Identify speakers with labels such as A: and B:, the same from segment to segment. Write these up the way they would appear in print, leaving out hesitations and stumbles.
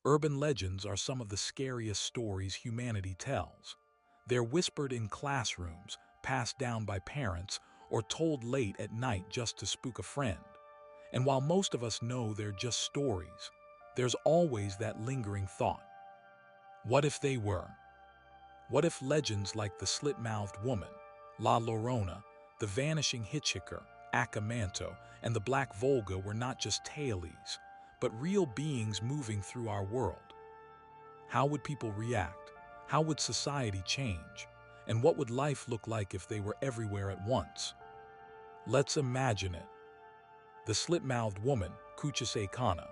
A: Urban legends are some of the scariest stories humanity tells. They're whispered in classrooms, passed down by parents, or told late at night just to spook a friend. And while most of us know they're just stories, there's always that lingering thought. What if they were? What if legends like the slit-mouthed woman, La Llorona, the vanishing hitchhiker, Acamanto, and the Black Volga were not just tales, but real beings moving through our world? How would people react? How would society change? And what would life look like if they were everywhere at once? Let's imagine it. The slit-mouthed woman, Kuchisei Kana.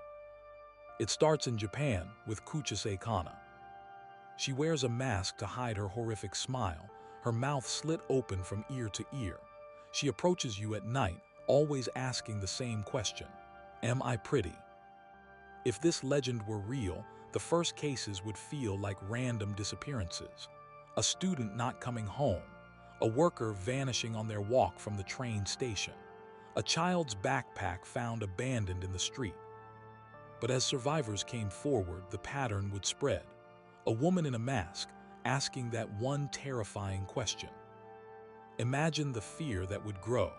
A: It starts in Japan with Kuchisei Kana. She wears a mask to hide her horrific smile, her mouth slit open from ear to ear. She approaches you at night, always asking the same question: am I pretty? If this legend were real, the first cases would feel like random disappearances. A student not coming home, a worker vanishing on their walk from the train station, a child's backpack found abandoned in the street. But as survivors came forward, the pattern would spread. A woman in a mask, asking that one terrifying question. Imagine the fear that would grow.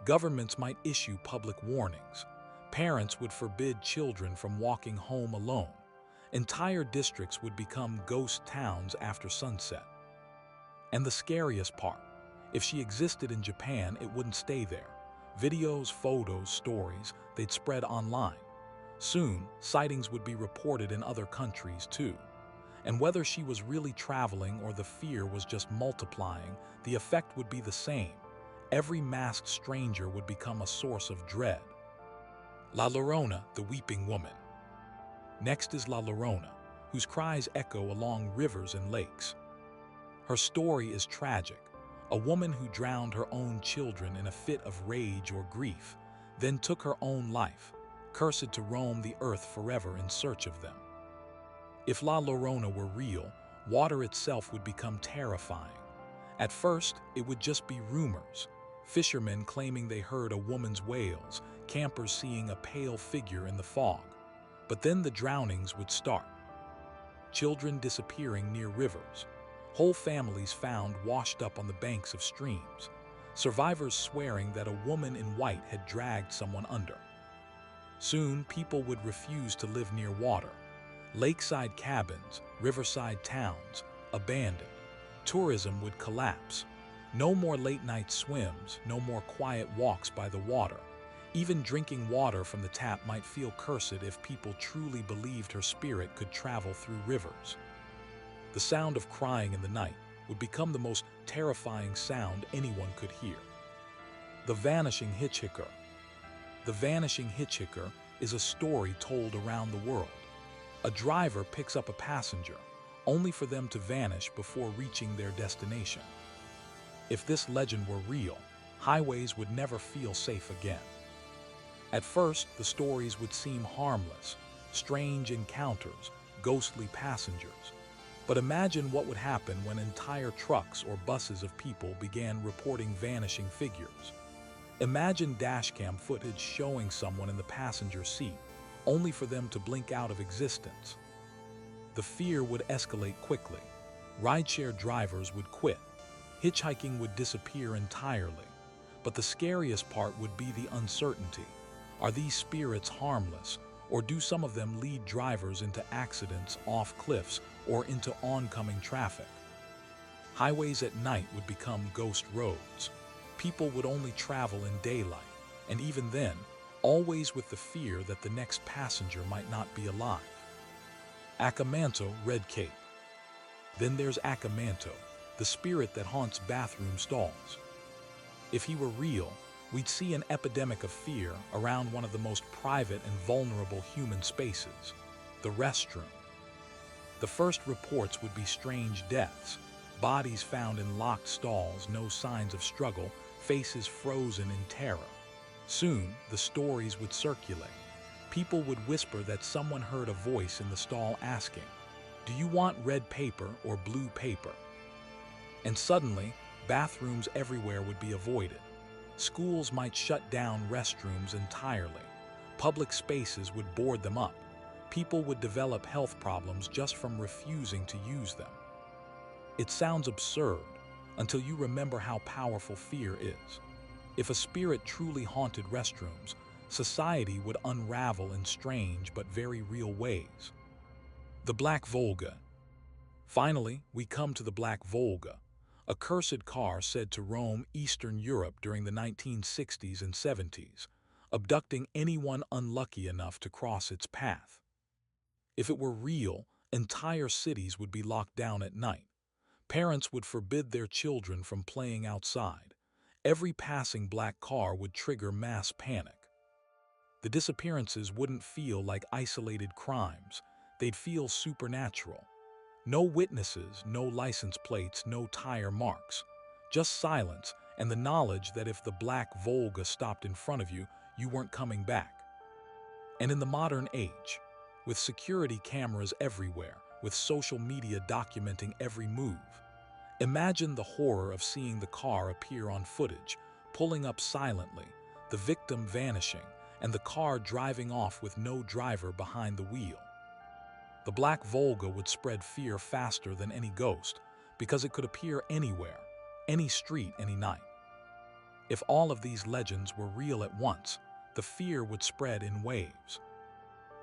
A: Governments might issue public warnings. Parents would forbid children from walking home alone. Entire districts would become ghost towns after sunset. And the scariest part, if she existed in Japan, it wouldn't stay there. Videos, photos, stories, they'd spread online. Soon, sightings would be reported in other countries too. And whether she was really traveling or the fear was just multiplying, the effect would be the same. Every masked stranger would become a source of dread. La Llorona, the weeping woman. Next is La Llorona, whose cries echo along rivers and lakes. Her story is tragic. A woman who drowned her own children in a fit of rage or grief, then took her own life, cursed to roam the earth forever in search of them. If La Llorona were real, water itself would become terrifying. At first, it would just be rumors. Fishermen claiming they heard a woman's wails, campers seeing a pale figure in the fog. But then the drownings would start. Children disappearing near rivers. Whole families found washed up on the banks of streams. Survivors swearing that a woman in white had dragged someone under. Soon, people would refuse to live near water. Lakeside cabins, riverside towns, abandoned. Tourism would collapse. No more late-night swims, no more quiet walks by the water. Even drinking water from the tap might feel cursed if people truly believed her spirit could travel through rivers. The sound of crying in the night would become the most terrifying sound anyone could hear. The Vanishing Hitchhiker. The Vanishing Hitchhiker is a story told around the world. A driver picks up a passenger, only for them to vanish before reaching their destination. If this legend were real, highways would never feel safe again. At first, the stories would seem harmless, strange encounters, ghostly passengers. But imagine what would happen when entire trucks or buses of people began reporting vanishing figures. Imagine dashcam footage showing someone in the passenger seat, only for them to blink out of existence. The fear would escalate quickly. Rideshare drivers would quit. Hitchhiking would disappear entirely. But the scariest part would be the uncertainty. Are these spirits harmless, or do some of them lead drivers into accidents off cliffs or into oncoming traffic? Highways at night would become ghost roads. People would only travel in daylight, and even then, always with the fear that the next passenger might not be alive. Acamanto, Red Cape. Then there's Acamanto, the spirit that haunts bathroom stalls. If he were real, we'd see an epidemic of fear around one of the most private and vulnerable human spaces, the restroom. The first reports would be strange deaths, bodies found in locked stalls, no signs of struggle, faces frozen in terror. Soon, the stories would circulate. People would whisper that someone heard a voice in the stall asking, "Do you want red paper or blue paper?" And suddenly, bathrooms everywhere would be avoided. Schools might shut down restrooms entirely. Public spaces would board them up. People would develop health problems just from refusing to use them. It sounds absurd until you remember how powerful fear is. If a spirit truly haunted restrooms, society would unravel in strange but very real ways. The Black Volga. Finally, we come to the Black Volga, a cursed car said to roam Eastern Europe during the 1960s and 70s, abducting anyone unlucky enough to cross its path. If it were real, entire cities would be locked down at night. Parents would forbid their children from playing outside. Every passing black car would trigger mass panic. The disappearances wouldn't feel like isolated crimes. They'd feel supernatural. No witnesses, no license plates, no tire marks. Just silence and the knowledge that if the Black Volga stopped in front of you, you weren't coming back. And in the modern age, with security cameras everywhere, with social media documenting every move, imagine the horror of seeing the car appear on footage, pulling up silently, the victim vanishing, and the car driving off with no driver behind the wheel. The Black Volga would spread fear faster than any ghost because it could appear anywhere, any street, any night. If all of these legends were real at once, the fear would spread in waves.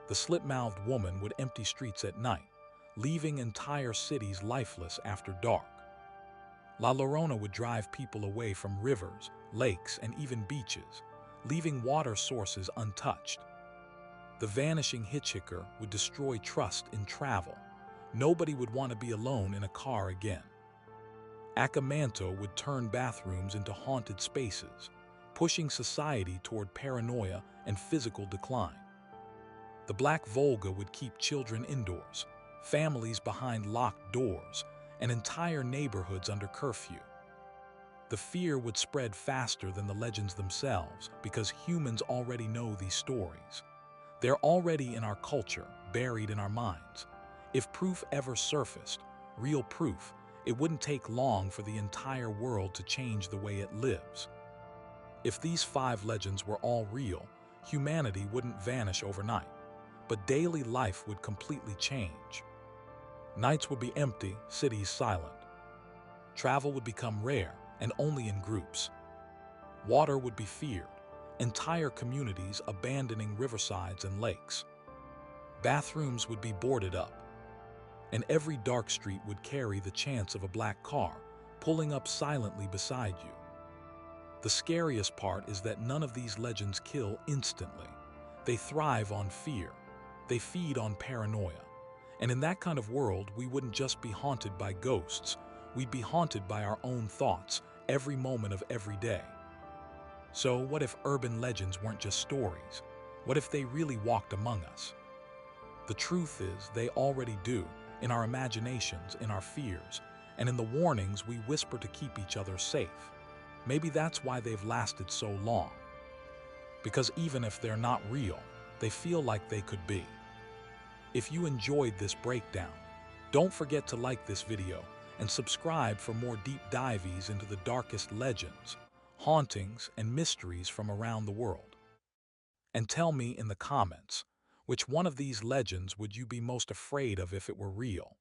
A: The slit-mouthed woman would empty streets at night, leaving entire cities lifeless after dark. La Llorona would drive people away from rivers, lakes, and even beaches, leaving water sources untouched. The vanishing hitchhiker would destroy trust in travel. Nobody would want to be alone in a car again. Acamanto would turn bathrooms into haunted spaces, pushing society toward paranoia and physical decline. The Black Volga would keep children indoors, families behind locked doors, and entire neighborhoods under curfew. The fear would spread faster than the legends themselves because humans already know these stories. They're already in our culture, buried in our minds. If proof ever surfaced, real proof, it wouldn't take long for the entire world to change the way it lives. If these 5 legends were all real, humanity wouldn't vanish overnight, but daily life would completely change. Nights would be empty, cities silent. Travel would become rare and only in groups. Water would be feared, entire communities abandoning riversides and lakes. Bathrooms would be boarded up, and every dark street would carry the chance of a black car pulling up silently beside you. The scariest part is that none of these legends kill instantly. They thrive on fear. They feed on paranoia. And in that kind of world, we wouldn't just be haunted by ghosts. We'd be haunted by our own thoughts every moment of every day. So what if urban legends weren't just stories? What if they really walked among us? The truth is, they already do, in our imaginations, in our fears, and in the warnings we whisper to keep each other safe. Maybe that's why they've lasted so long. Because even if they're not real, they feel like they could be. If you enjoyed this breakdown, don't forget to like this video and subscribe for more deep dives into the darkest legends, hauntings, and mysteries from around the world. And tell me in the comments, which one of these legends would you be most afraid of if it were real?